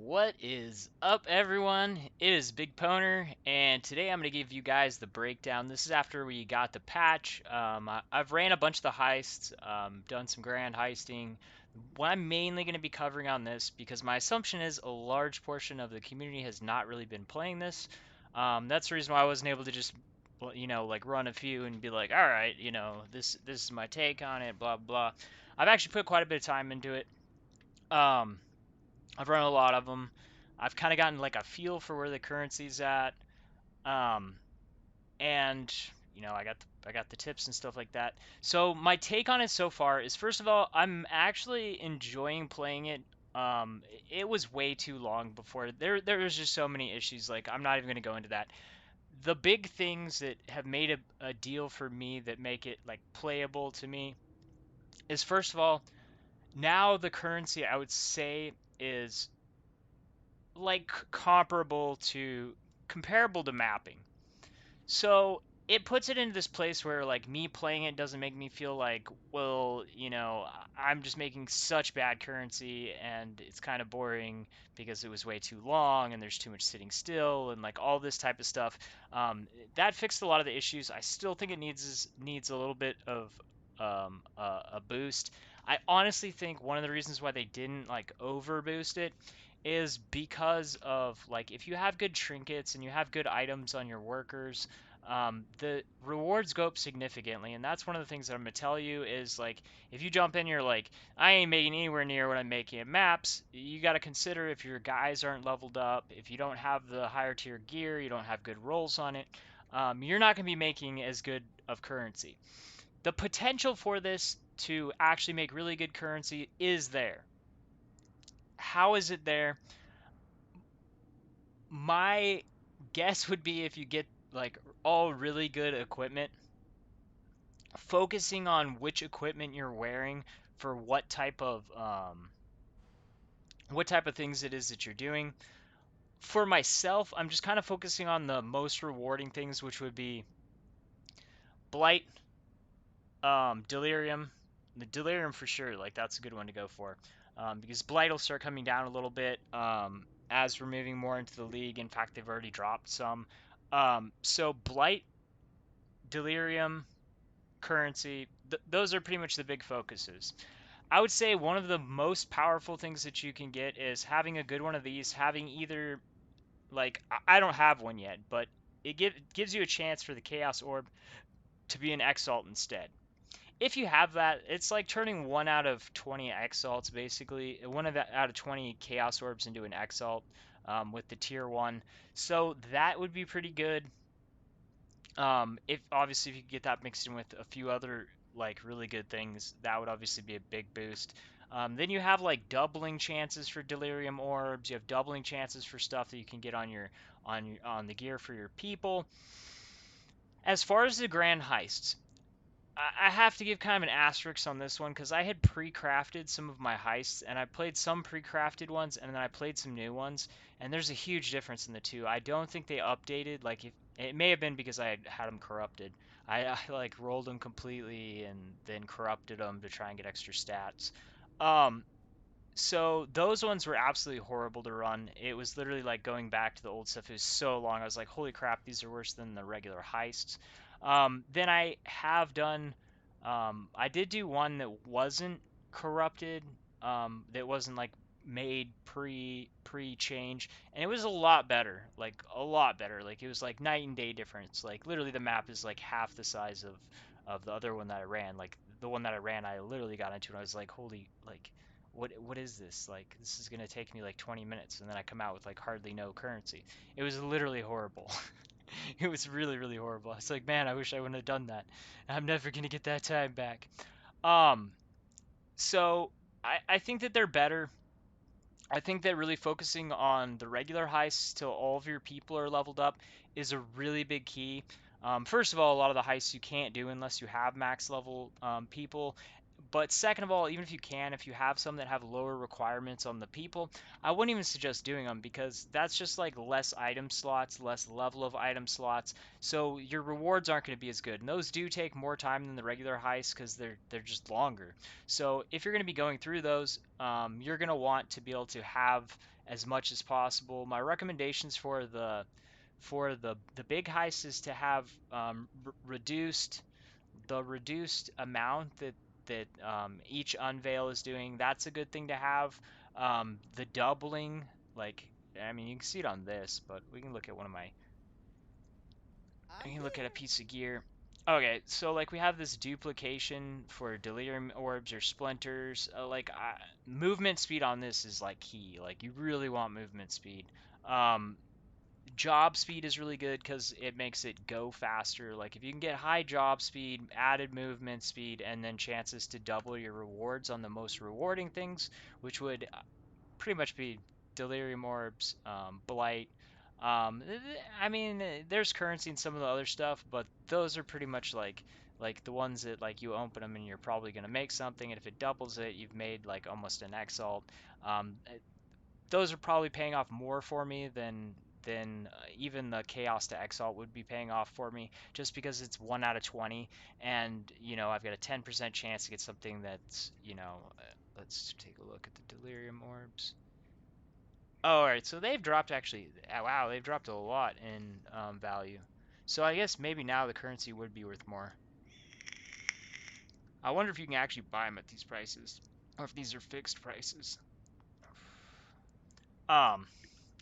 What is up, everyone? It is BigPowner, and today I'm going to give you guys the breakdown. This is after we got the patch. I've ran a bunch of the heists, done some grand heisting. What I'm mainly going to be covering on this, because my assumption is a large portion of the community has not really been playing this. That's the reason why I wasn't able to just, like run a few and be like, all right, this is my take on it, blah blah. I've actually put quite a bit of time into it. Um, I've run a lot of them. I've kind of gotten like a feel for where the currency's at. Um, and I got the tips and stuff like that. So my take on it so far is, first of all, I'm actually enjoying playing it. It was way too long before there was just so many issues. Like, I'm not even going to go into that. The big things that have made a deal for me that make it like playable to me is, first of all, now the currency I would say is like comparable to mapping. So it puts it into this place where like me playing it doesn't make me feel like, well, I'm just making such bad currency and it's kind of boring because it was way too long and there's too much sitting still and like all this type of stuff. That fixed a lot of the issues. I still think it needs a little bit of a boost. I honestly think one of the reasons why they didn't like over boost it is because of like, if you have good trinkets and you have good items on your workers, the rewards go up significantly. And that's one of the things that I'm gonna tell you is, like, if you jump in, you're like, I ain't making anywhere near what I'm making at maps. You got to consider if your guys aren't leveled up, if you don't have the higher tier gear, you don't have good rolls on it, you're not gonna be making as good of currency. The potential for this to actually make really good currency is there. How is it there? My guess would be, if you get like all really good equipment, focusing on which equipment you're wearing for what type of things it is that you're doing. For myself, I'm just kind of focusing on the most rewarding things, which would be blight, delirium. The delirium for sure, like that's a good one to go for, because blight will start coming down a little bit as we're moving more into the league. In fact, they've already dropped some. So blight, delirium, currency, those are pretty much the big focuses. I would say one of the most powerful things that you can get is having a good one of these, having either, like, I don't have one yet, but gives you a chance for the Chaos Orb to be an Exalt instead. If you have that, it's like turning 1 out of 20 Exalts, basically. Out of 20 Chaos Orbs into an Exalt, with the tier 1. So that would be pretty good. If obviously if you could get that mixed in with a few other like really good things, that would obviously be a big boost. Then you have like doubling chances for delirium orbs. You have doubling chances for stuff that you can get on the gear for your people. As far as the grand heists, I have to give kind of an asterisk on this one, because I had pre-crafted some of my heists, and I played some pre-crafted ones, and then I played some new ones, and there's a huge difference in the two. I don't think they updated. Like, if it may have been because I had them corrupted. I like rolled them completely and then corrupted them to try and get extra stats. Um, so those ones were absolutely horrible to run. It was literally like going back to the old stuff. It was so long. I was like, holy crap, these are worse than the regular heists. Then I did do one that wasn't corrupted, that wasn't like made pre change, and it was a lot better, like a lot better. Like, it was like night and day difference. Like, literally the map is like half the size of the other one that I ran. Like, the one that I ran, I literally got into, and I was like, holy, like, what is this? Like, this is gonna take me like 20 minutes, and then I come out with like hardly no currency. It was literally horrible. It was really, really horrible. I was like, man, I wish I wouldn't have done that. I'm never gonna get that time back. Um, so I think that they're better. I think that really focusing on the regular heists till all of your people are leveled up is a really big key. First of all, a lot of the heists you can't do unless you have max level people. But second of all, even if you can, if you have some that have lower requirements on the people, I wouldn't even suggest doing them because that's just like less item slots, less level of item slots. So your rewards aren't going to be as good. And those do take more time than the regular heists because they're just longer. So if you're going to be going through those, you're going to want to be able to have as much as possible. My recommendations for the big heist is to have reduced amount that each unveil is doing. That's a good thing to have. The doubling, like, I mean, you can see it on this, but we can look at one of my. I I'm can look at a here. piece of gear. Okay, so like we have this duplication for delirium orbs or splinters. Movement speed on this is like key. Like you really want movement speed. Um, job speed is really good because it makes it go faster. Like if you can get high job speed, added movement speed, and then chances to double your rewards on the most rewarding things, which would pretty much be delirium orbs, blight. I mean, there's currency in some of the other stuff, but those are pretty much like the ones that like you open them and you're probably gonna make something, and if it doubles it, you've made like almost an exalt. Those are probably paying off more for me than even the chaos to exalt would be paying off for me, just because it's 1 out of 20, and I've got a 10% chance to get something that's let's take a look at the delirium orbs. Oh, all right, so they've dropped actually. Wow, they've dropped a lot in value. So I guess maybe now the currency would be worth more. I wonder if you can actually buy them at these prices, or if these are fixed prices. um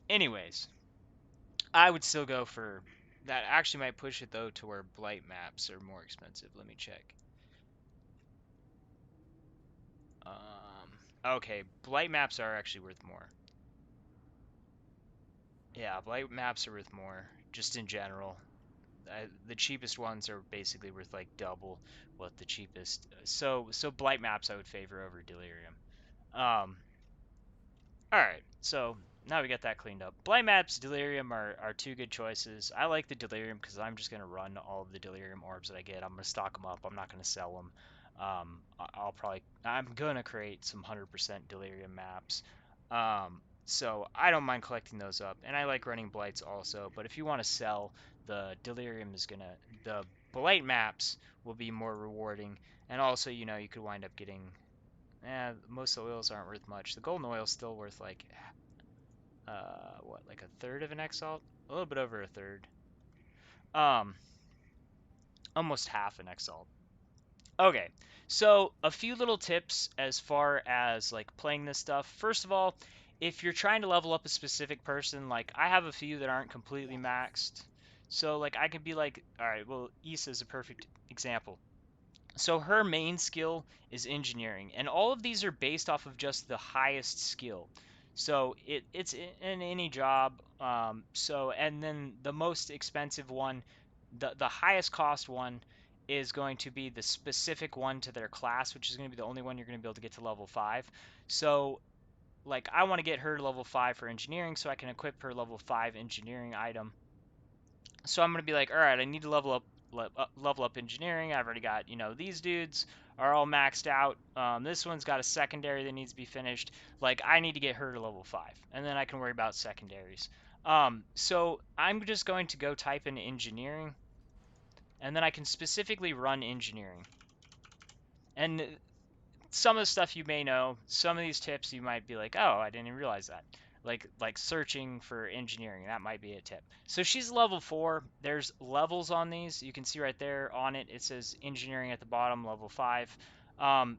Anyways, I would still go for that. Actually might push it though to where blight maps are more expensive. Let me check. Okay, blight maps are actually worth more. Yeah, blight maps are worth more just in general. The cheapest ones are basically worth like double what the cheapest. So blight maps I would favor over delirium. Um, All right, so now we got that cleaned up. Blight maps, delirium are two good choices. I like the delirium because I'm just gonna run all of the delirium orbs that I get. I'm gonna stock them up. I'm not gonna sell them. I'm gonna create some 100% delirium maps. So I don't mind collecting those up, and I like running blights also. But if you want to sell, the delirium is gonna the blight maps will be more rewarding, and also you could wind up getting most of the oils aren't worth much. The golden oil's still worth like what, like a third of an exalt? A little bit over a third. Um, almost half an exalt. Okay, so a few little tips as far as like playing this stuff. First of all, if you're trying to level up a specific person, like I have a few that aren't completely Yes. maxed. So like I could be like, all right, well, Issa is a perfect example. So her main skill is engineering, and all of these are based off of just the highest skill. So it's in any job. And then the most expensive one, the highest cost one, is going to be the specific one to their class, which is going to be the only one you're going to be able to get to level 5. So like I want to get her to level 5 for engineering, so I can equip her level 5 engineering item. So I'm gonna be like, all right, I need to level up engineering. I've already got, these dudes are all maxed out. This one's got a secondary that needs to be finished. Like I need to get her to level 5, and then I can worry about secondaries. So I'm just going to go type in engineering, and then I can specifically run engineering. And some of the stuff you may know, some of these tips you might be like, oh, I didn't even realize that. Like searching for engineering, that might be a tip. So she's level 4. There's levels on these. You can see right there on it, it says engineering at the bottom, level 5.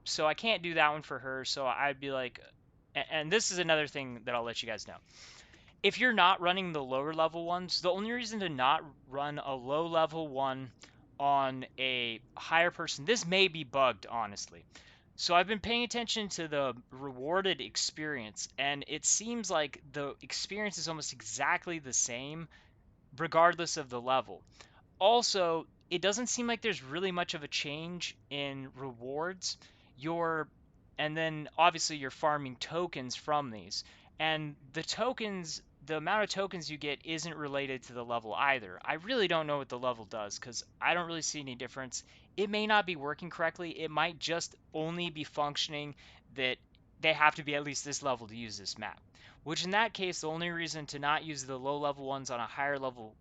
So I can't do that one for her. So I'd be like, and this is another thing that I'll let you guys know. If you're not running the lower level ones, the only reason to not run a low level one on a higher person, this may be bugged, honestly. So I've been paying attention to the rewarded experience, and it seems like the experience is almost exactly the same regardless of the level. Also, it doesn't seem like there's really much of a change in rewards. You're and then obviously you're farming tokens from these. And the tokens the amount of tokens you get isn't related to the level either. I really don't know what the level does because I don't really see any difference. It may not be working correctly. It might just only be functioning that they have to be at least this level to use this map. Which in that case, the only reason to not use the low level ones on a higher level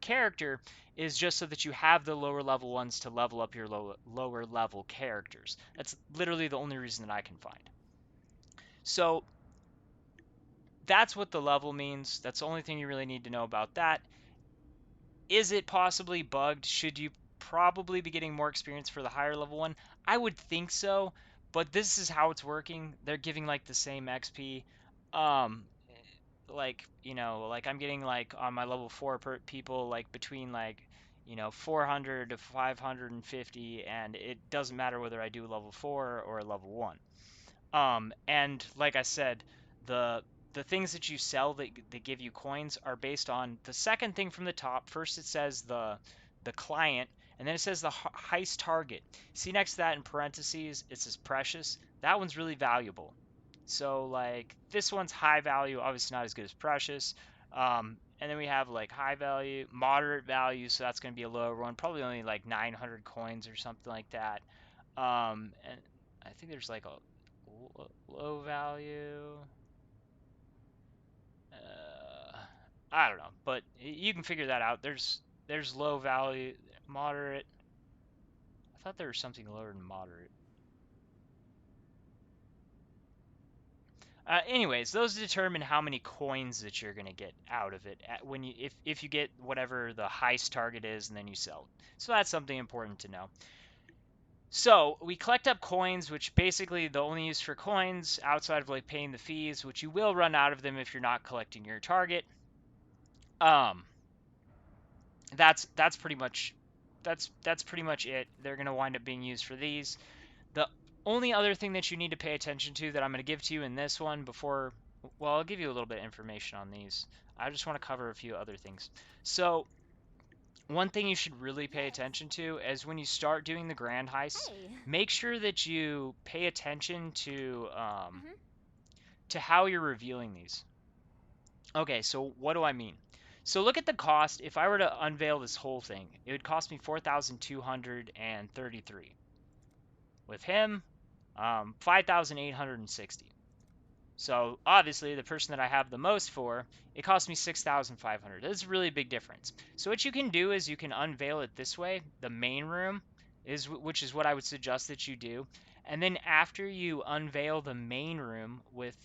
character is just so that you have the lower level ones to level up your lower level characters. That's literally the only reason that I can find. So that's what the level means. That's the only thing you really need to know about that. Is it possibly bugged? Should you probably be getting more experience for the higher level one? I would think so, but this is how it's working. They're giving like the same XP. Um, like, you know, like I'm getting like on my level 4 people like between like, you know, 400 to 550, and it doesn't matter whether I do level 4 or level 1. And like I said, the the things that you sell that give you coins are based on the second thing from the top. First it says the client, and then it says the heist target. See next to that in parentheses, it says precious. That one's really valuable. So like this one's high value, obviously not as good as precious. And then we have like high value, moderate value, so that's going to be a lower one, probably only like 900 coins or something like that. And I think there's like a low value. Uh, I don't know, but you can figure that out. There's low value, moderate. I thought there was something lower than moderate. Anyways, those determine how many coins that you're gonna get out of it when you if you get whatever the heist target is and then you sell. So that's something important to know. So we collect up coins, which basically the only use for coins outside of like paying the fees, which you will run out of them if you're not collecting your target. Um, that's pretty much that's pretty much it. They're gonna wind up being used for these. The only other thing that you need to pay attention to that I'm gonna give to you in this one before, well, I'll give you a little bit of information on these. I just want to cover a few other things. So one thing you should really pay attention to is when you start doing the grand heists, make sure that you pay attention to how you're revealing these. Okay, so what do I mean? So look at the cost. If I were to unveil this whole thing, it would cost me 4,233. With him, 5,860. So obviously, the person that I have the most for, it cost me 6,500. That's a really big difference. So what you can do is you can unveil it this way. The main room is which is what I would suggest that you do. And then after you unveil the main room with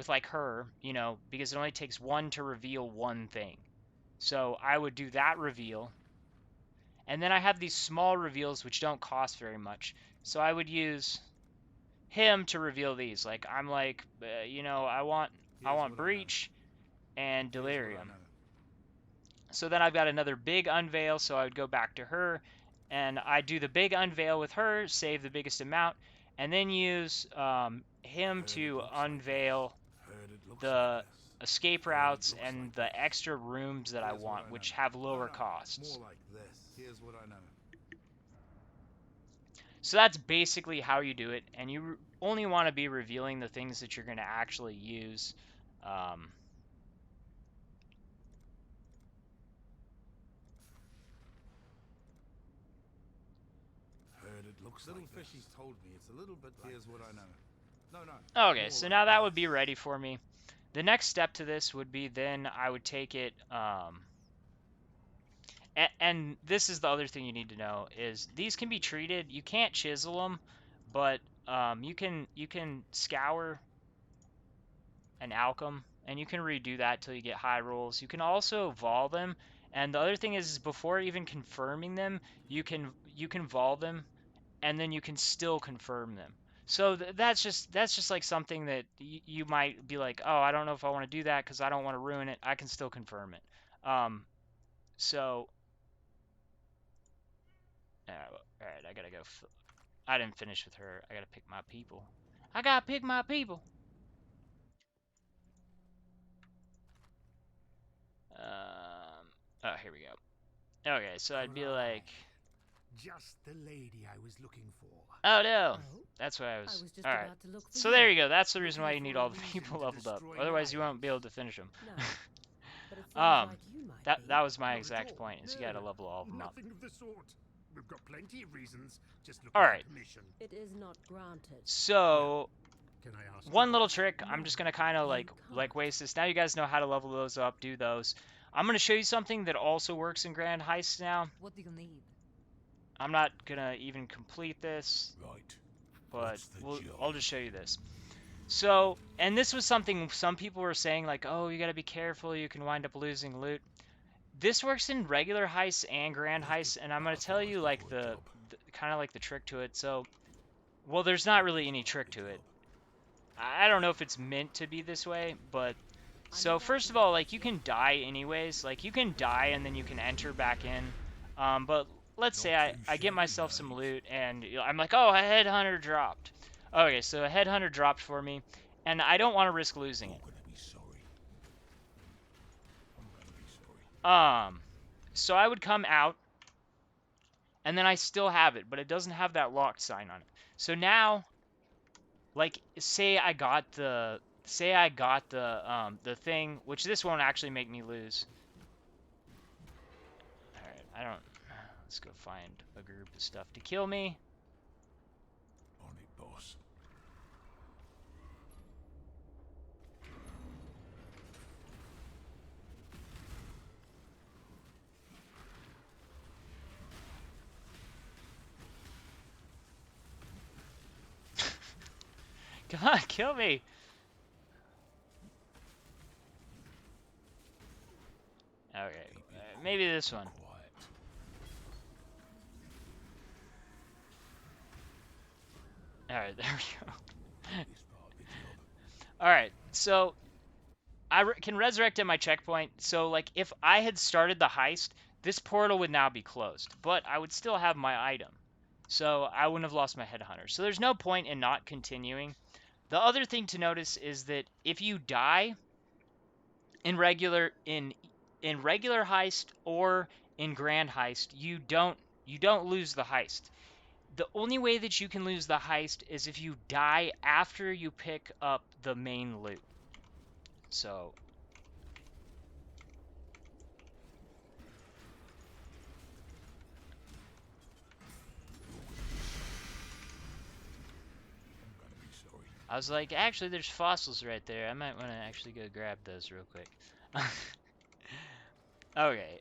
like her, you know, because it only takes one to reveal one thing. So I would do that reveal. And then I have these small reveals which don't cost very much. So I would use him to reveal these. Like I'm like, you know, I want breach and delirium. So then I've got another big unveil, so I would go back to her and I do the big unveil with her, save the biggest amount, and then use him to unveil the escape routes and the extra rooms that I want, which have lower costs. So that's basically how you do it, and you only want to be revealing the things that you're going to actually use. Um, Little fishies told me it's a little bit. Here's what I know. No. okay, so now that would be ready for me. The next step to this would be then I would take it, and this is the other thing you need to know is these can be treated. You can't chisel them, but you can scour and alchem, and you can redo that till you get high rolls. You can also vol them, and the other thing is before even confirming them, you can vol them, and then you can still confirm them. So that's just like something that you might be like, oh, I don't know if I want to do that because I don't want to ruin it. I can still confirm it. So all right, I gotta go. I didn't finish with her. I gotta pick my people. I gotta pick my people. Oh, here we go. Okay, so I'd be like Just the lady I was looking for. Oh no, Oh, that's what I I was. was just All right. about to look for So you. there you go. That's the reason why Looking you need for a all the reason people to leveled up. destroy Otherwise, you won't rivals. be able to finish them. No, but it sounds like you might be. That was my Not at exact all. point. Is you No, gotta level all of them up. nothing of the sort. We've got plenty of reasons. Just All looking right. for permission. It is not granted. So Can I ask one you little why? trick. I'm just gonna kind of You like can't. waste this. Now you guys know how to level those up. Do those. I'm gonna show you something that also works in Grand Heist now. What do you need? I'm not gonna even complete this, Right. but What's the I'll job? just show you this. So, and this was something some people were saying, like, oh, you gotta be careful, you can wind up losing loot. This works in regular heists and grand heists, and I'm gonna tell you like the kind of like the trick to it. So, well, there's not really any trick to it. I don't know if it's meant to be this way, but so first of all, like you can die anyways. Like you can die and then you can enter back in. But let's say I get myself some loot and I'm like, oh, a headhunter dropped. Okay, so a headhunter dropped for me, and I don't want to risk losing it. So I would come out, and then I still have it, but it doesn't have that locked sign on it. So now, like, say I got the thing, which this won't actually make me lose. All right, I don't. Let's go find a group of stuff to kill me. On it, boss. Come on, kill me. Okay, maybe this one. Quiet. All right, there we go. All right, so I can resurrect at my checkpoint. So, like, if I had started the heist, this portal would now be closed, but I would still have my item. So I wouldn't have lost my headhunter. So there's no point in not continuing. The other thing to notice is that if you die in regular heist or in grand heist, you don't lose the heist. The only way that you can lose the heist is if you die after you pick up the main loot. So I was like, actually, there's fossils right there. I might want to actually go grab those real quick. Okay.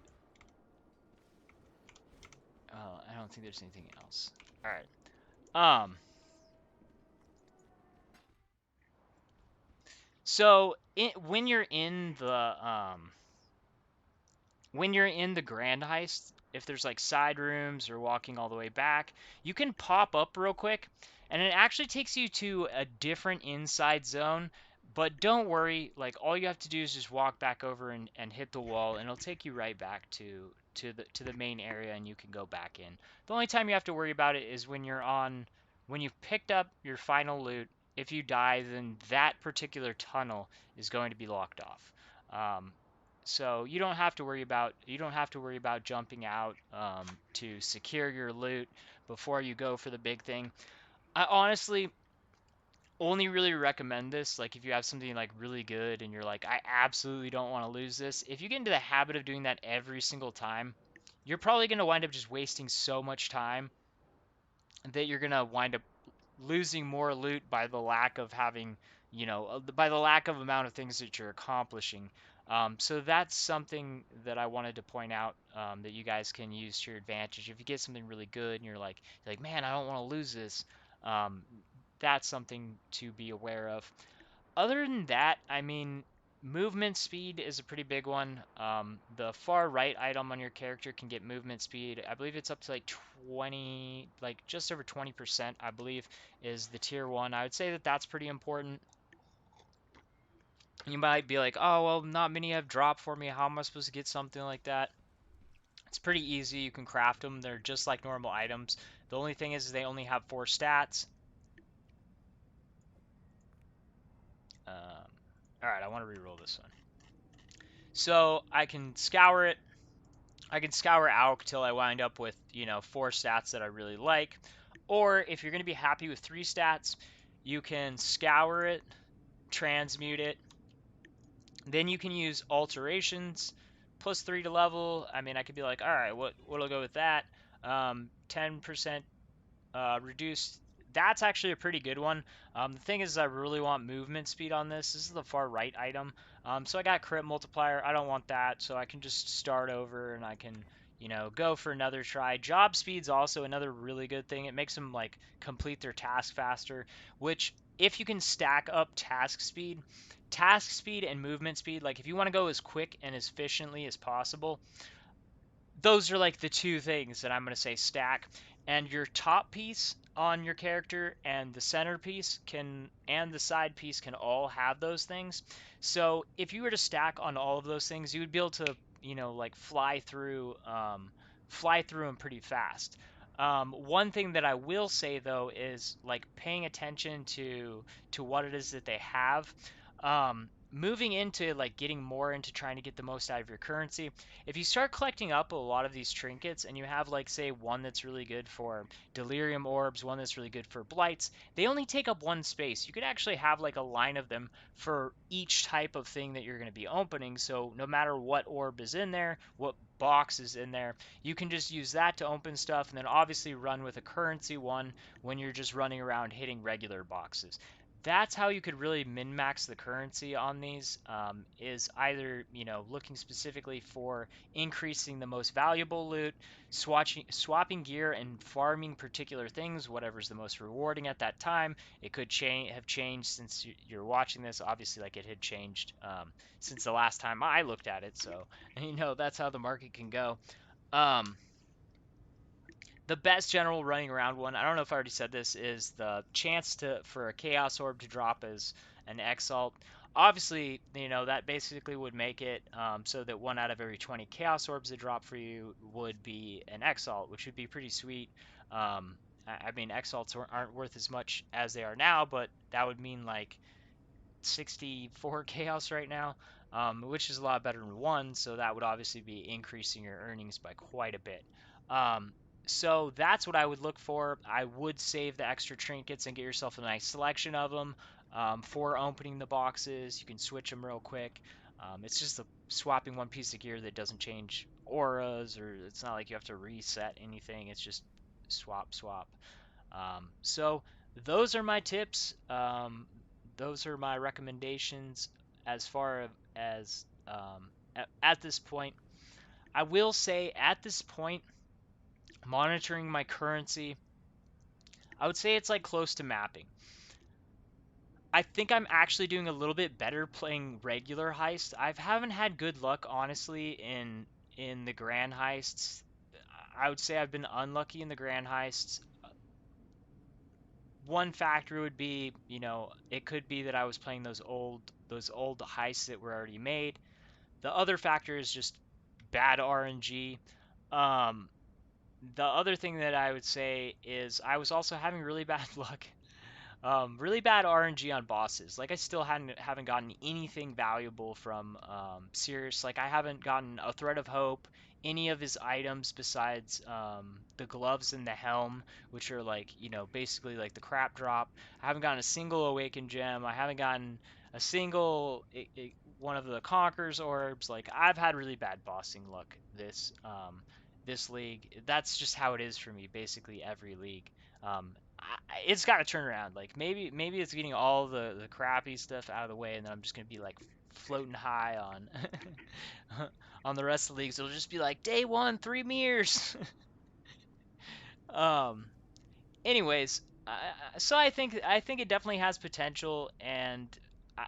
Oh, I don't think there's anything else. All right. So when you're in the grand heist, if there's like side rooms or walking all the way back, you can pop up real quick, and it actually takes you to a different inside zone. But don't worry, like all you have to do is just walk back over and hit the wall, and it'll take you right back to the main area, and you can go back in. The only time you have to worry about it is when you've picked up your final loot. If you die, then that particular tunnel is going to be locked off. Um, so you don't have to worry about jumping out to secure your loot before you go for the big thing. I honestly only really recommend this like if you have something like really good and you're like I absolutely don't want to lose this. If you get into the habit of doing that every single time, you're probably going to wind up just wasting so much time that you're going to wind up losing more loot by the lack of having, by the lack of amount of things that you're accomplishing. So that's something that I wanted to point out that you guys can use to your advantage. If you get something really good and you're like, man, I don't want to lose this. Um, that's something to be aware of. Other than that, I mean, movement speed is a pretty big one. The far right item on your character can get movement speed. I believe it's up to like 20, like just over 20%, I believe, is the tier 1. I would say that that's pretty important. You might be like, oh, well, not many have dropped for me. How am I supposed to get something like that? It's pretty easy. You can craft them. They're just like normal items. The only thing is they only have 4 stats. All right, I want to reroll this one. So I can scour it. I can scour ALK till I wind up with, 4 stats that I really like. Or if you're going to be happy with 3 stats, you can scour it, transmute it. Then you can use alterations, +3 to level. I mean, I could be like, all right, what'll go with that? 10% reduced. That's actually a pretty good one. The thing is, I really want movement speed on this. This is the far right item. So I got crit multiplier. I don't want that, so I can just start over and I can, go for another try. Job speed's also another really good thing. It makes them like complete their task faster, which if you can stack up task speed and movement speed, like if you want to go as quick and as efficiently as possible, those are like the two things that I'm going to say stack. And your top piece on your character and the center piece and the side piece can all have those things. So if you were to stack on all of those things, you would be able to, like fly through them pretty fast. One thing that I will say though is like paying attention to what it is that they have. Moving into like getting more into trying to get the most out of your currency, if you start collecting up a lot of these trinkets and you have like say one that's really good for delirium orbs, one that's really good for blights, they only take up 1 space. You could actually have like a line of them for each type of thing that you're going to be opening. So no matter what orb is in there, what box is in there, you can just use that to open stuff and then obviously run with a currency one when you're just running around hitting regular boxes. That's how you could really min max the currency on these, is either looking specifically for increasing the most valuable loot, swapping gear and farming particular things, whatever's the most rewarding at that time. It could have changed since you're watching this. Obviously, like it had changed since the last time I looked at it. So, that's how the market can go. Um, the best general running around one, I don't know if I already said this, is the chance for a Chaos Orb to drop as an Exalt. Obviously, that basically would make it so that 1 out of every 20 Chaos Orbs that drop for you would be an Exalt, which would be pretty sweet. I mean, Exalts aren't worth as much as they are now, but that would mean like 64 chaos right now, which is a lot better than 1, so that would obviously be increasing your earnings by quite a bit. Um, so that's what I would look for. I would save the extra trinkets and get yourself a nice selection of them for opening the boxes. You can switch them real quick. It's just swapping one piece of gear that doesn't change auras, or it's not like you have to reset anything. It's just swap, swap. So those are my tips. Those are my recommendations as far as at this point. I will say at this point, monitoring my currency, I would say it's like close to mapping. I think I'm actually doing a little bit better playing regular heist. I haven't had good luck honestly in the grand heists. I would say I've been unlucky in the grand heists. One factor would be, it could be that I was playing those old heists that were already made. The other factor is just bad RNG. Um, the other thing that I would say is I was also having really bad luck. Really bad RNG on bosses. Like I still haven't gotten anything valuable from Sirius. Like I haven't gotten a Thread of Hope, any of his items besides the gloves and the helm, which are like basically like the crap drop. I haven't gotten a single Awakened gem. I haven't gotten a single one of the Conqueror's orbs. Like I've had really bad bossing luck this league. That's just how it is for me. Basically every league. It's got to turn around. Like maybe it's getting all the crappy stuff out of the way, and then I'm just gonna be like floating high on on the rest of the leagues. It'll just be like day one, 3 mirrors. um. Anyways, so I think it definitely has potential, and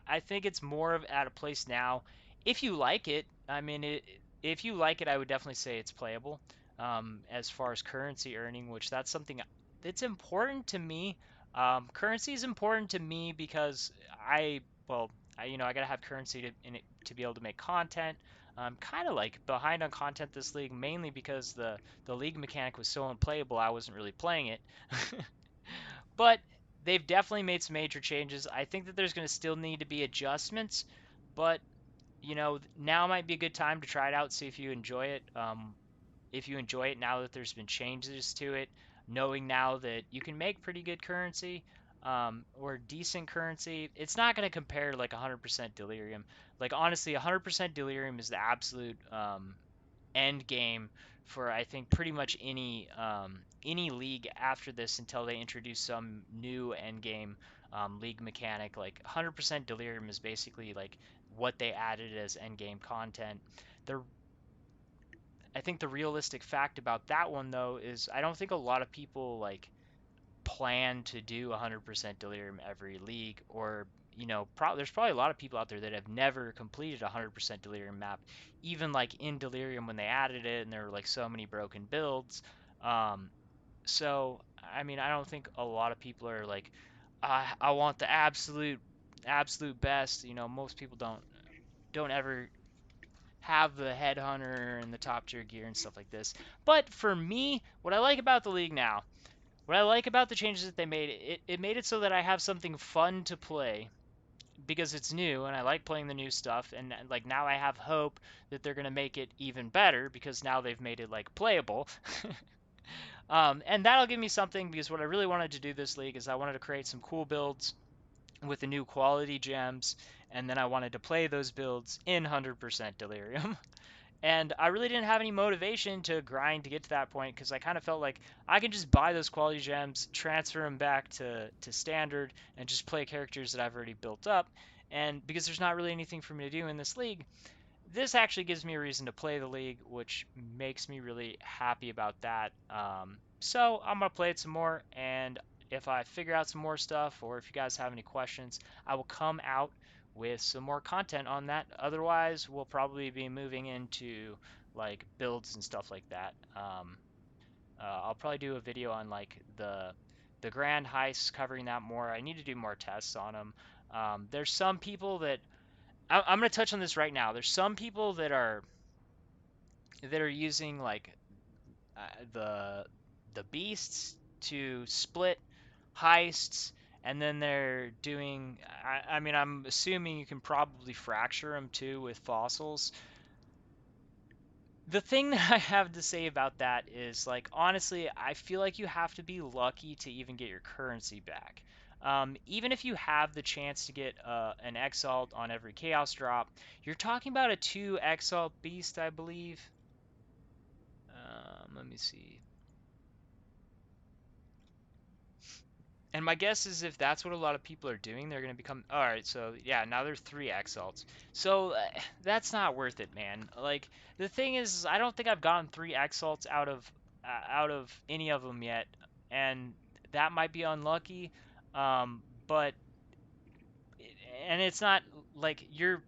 I think it's more of at a place now. If you like it, I mean, if you like it, I would definitely say it's playable. As far as currency earning, which that's something that's important to me. Currency is important to me because well, I gotta have currency to be able to make content. I'm kind of like behind on content this league, mainly because the league mechanic was so unplayable, I wasn't really playing it. But they've definitely made some major changes. I think that there's going to still need to be adjustments, but now might be a good time to try it out, see if you enjoy it. if you enjoy it now that there's been changes to it, knowing now that you can make pretty good currency, or decent currency. It's not going to compare to like 100% delirium. Like honestly, 100% delirium is the absolute end game for I think pretty much any league after this until they introduce some new end game league mechanic. Like 100% delirium is basically like what they added as end game content. The I think the realistic fact about that one though is I don't think a lot of people like plan to do 100% delirium every league, or there's probably a lot of people out there that have never completed a 100% delirium map, even like in delirium when they added it and there were like so many broken builds. Um, so I mean, I don't think a lot of people are like, I want the absolute best. Most people don't ever have the headhunter and the top tier gear and stuff like this. But for me, what I like about the league now, what I like about the changes that they made, it made it so that I have something fun to play because it's new and I like playing the new stuff. And like now I have hope that they're gonna make it even better because now they've made it like playable. And that'll give me something because what I really wanted to do this league is I wanted to create some cool builds with the new quality gems, and then I wanted to play those builds in 100% delirium. And I really didn't have any motivation to grind to get to that point because I kind of felt like I can just buy those quality gems, transfer them back to standard, and just play characters that I've already built up. And because there's not really anything for me to do in this league, this actually gives me a reason to play the league, which makes me really happy about that. So I'm gonna play it some more, and if I figure out some more stuff, or if you guys have any questions, I will come out with some more content on that. Otherwise, we'll probably be moving into like builds and stuff like that. I'll probably do a video on like the grand heists, covering that more. I need to do more tests on them. There's some people that I'm going to touch on this right now. There's some people that are using like uh, the the beasts to split heists, and then they're doing. I mean, I'm assuming you can probably fracture them too with fossils. The thing that I have to say about that is, like, honestly, I feel like you have to be lucky to even get your currency back. Even if you have the chance to get an Exalt on every Chaos drop, you're talking about a 2 Exalt Beast, I believe. Let me see. And my guess is if that's what a lot of people are doing, they're going to become. All right, so yeah, now there's 3 Exalts. So that's not worth it, man. Like the thing is, I don't think I've gotten 3 Exalts out of any of them yet, and that might be unlucky. But and it's not like you're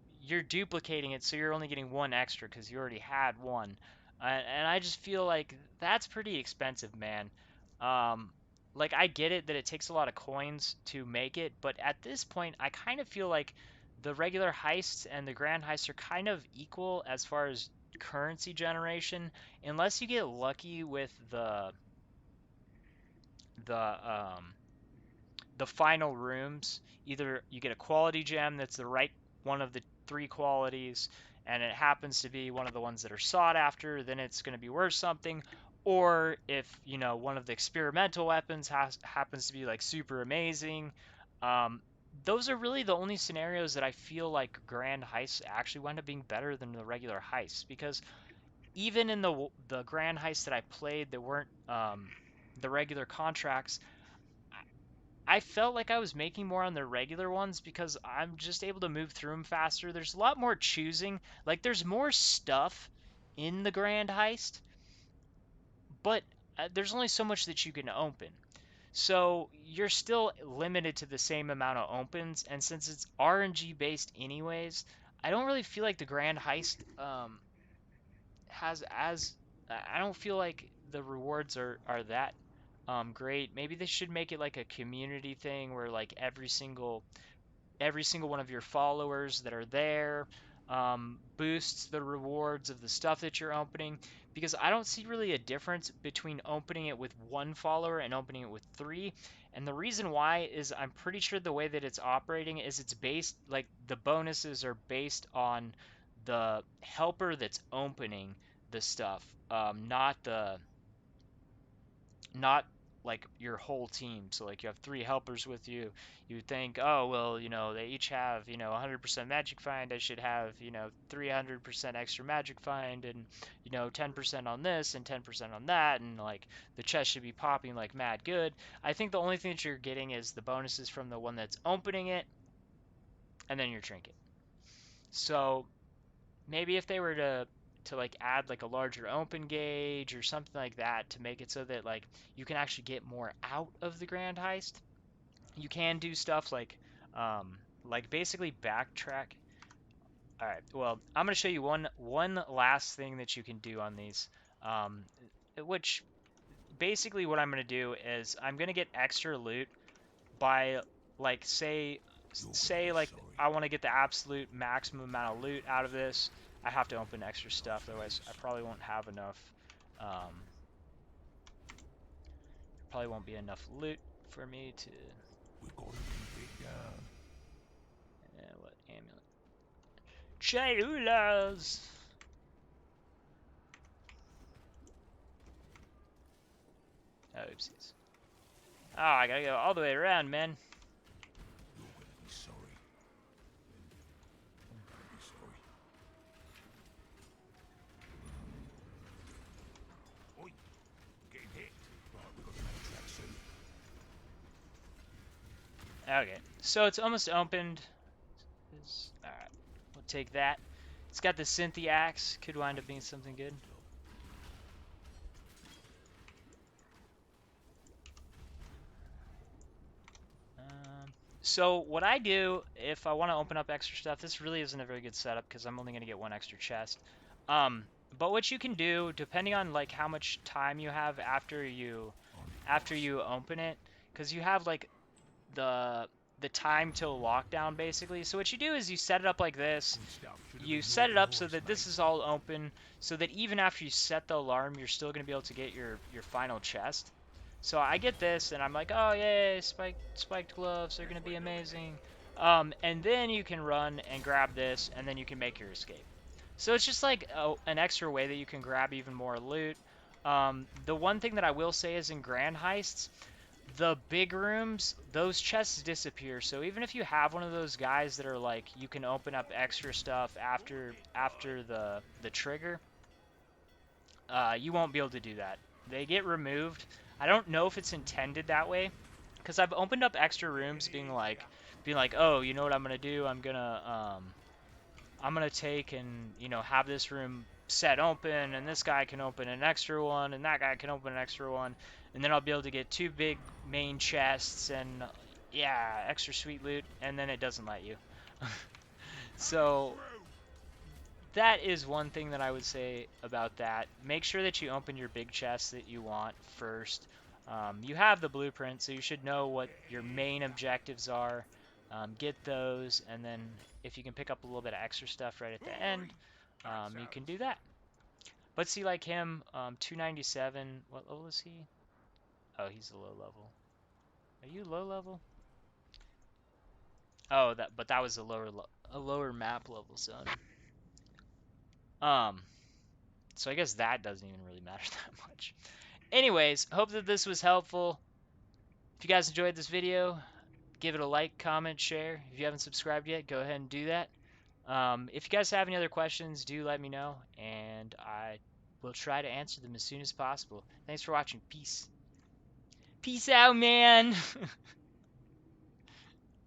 duplicating it, so you're only getting one extra because you already had one, and I just feel like that's pretty expensive, man. Um, like I get it that it takes a lot of coins to make it, but at this point, I kind of feel like the regular heists and the grand heists are kind of equal as far as currency generation, unless you get lucky with the the final rooms. Either you get a quality gem that's the right one of the 3 qualities, and it happens to be one of the ones that are sought after, then it's going to be worth something. Or if, one of the experimental weapons happens to be like super amazing. Um, those are really the only scenarios that I feel like grand heists actually wind up being better than the regular heists, because even in the grand heists that I played that weren't the regular contracts, I felt like I was making more on the regular ones because I'm just able to move through them faster. There's a lot more choosing. Like, there's more stuff in the Grand Heist, but there's only so much that you can open. So you're still limited to the same amount of opens, and since it's RNG based anyways, I don't really feel like the Grand Heist has as I don't feel like the rewards are that great. Maybe they should make it like a community thing where like every single one of your followers that are there boosts the rewards of the stuff that you're opening, because I don't see really a difference between opening it with one follower and opening it with 3. And the reason why is I'm pretty sure the way that it's operating is it's based, like, the bonuses are based on the helper that's opening the stuff, not like your whole team. So like you have three helpers with you. You would think, oh well, they each have 100% magic find. I should have 300% extra magic find, and 10% on this and 10% on that, and like the chest should be popping like mad good. I think the only thing that you're getting is the bonuses from the one that's opening it, and then your trinket. So maybe if they were to like add like a larger open gauge or something like that to make it so that like you can actually get more out of the grand heist. You can do stuff like basically backtrack. All right, well, I'm going to show you one last thing that you can do on these, um, which basically what I'm going to do is I'm going to get extra loot by like say like I want to get the absolute maximum amount of loot out of this. I have to open extra stuff, otherwise I probably won't have enough. Um, Probably won't be enough loot for me to. We've got to keep it down. What amulet? Chayulas. Oh, oopsies. Oh, I gotta go all the way around, man. You're gonna be sorry. I'm gonna be sorry. Oi! Getting hit. Right, we've got to make a track soon. Okay, so it's almost opened. Alright, we'll take that. It's got the Cynthia axe. Could wind up being something good. So what I do if I want to open up extra stuff, this really isn't a very good setup because I'm only going to get one extra chest. But what you can do, depending on like how much time you have after you open it, because you have like the time till lockdown basically. So what you do is you set it up like this. You set it up so that this is all open, so that even after you set the alarm, you're still going to be able to get your final chest. So I get this, and I'm like, oh yay, spiked gloves, they're gonna be amazing. And then you can run and grab this, and then you can make your escape. So it's just like an extra way that you can grab even more loot. The one thing that I will say is in grand heists, the big rooms, those chests disappear. So even if you have one of those guys that are like, you can open up extra stuff after the trigger, you won't be able to do that. They get removed. I don't know if it's intended that way, because I've opened up extra rooms being like, oh, you know what I'm gonna do? I'm gonna take and have this room set open, and this guy can open an extra one, and that guy can open an extra one, and then I'll be able to get two big main chests and yeah, extra sweet loot, and then it doesn't let you. So that is one thing that I would say about that. Make sure that you open your big chest that you want first. You have the blueprint, so you should know what your main objectives are. Get those, and then if you can pick up a little bit of extra stuff right at the end, you can do that. But see, like him, 297, what level is he? Oh, he's a low level. Are you low level? Oh, but that was a lower map level zone. So I guess that doesn't even really matter that much. Anyways, hope that this was helpful. If you guys enjoyed this video, give it a like, comment, share. If you haven't subscribed yet, go ahead and do that. If you guys have any other questions, do let me know, and I will try to answer them as soon as possible. Thanks for watching. Peace. Peace out, man.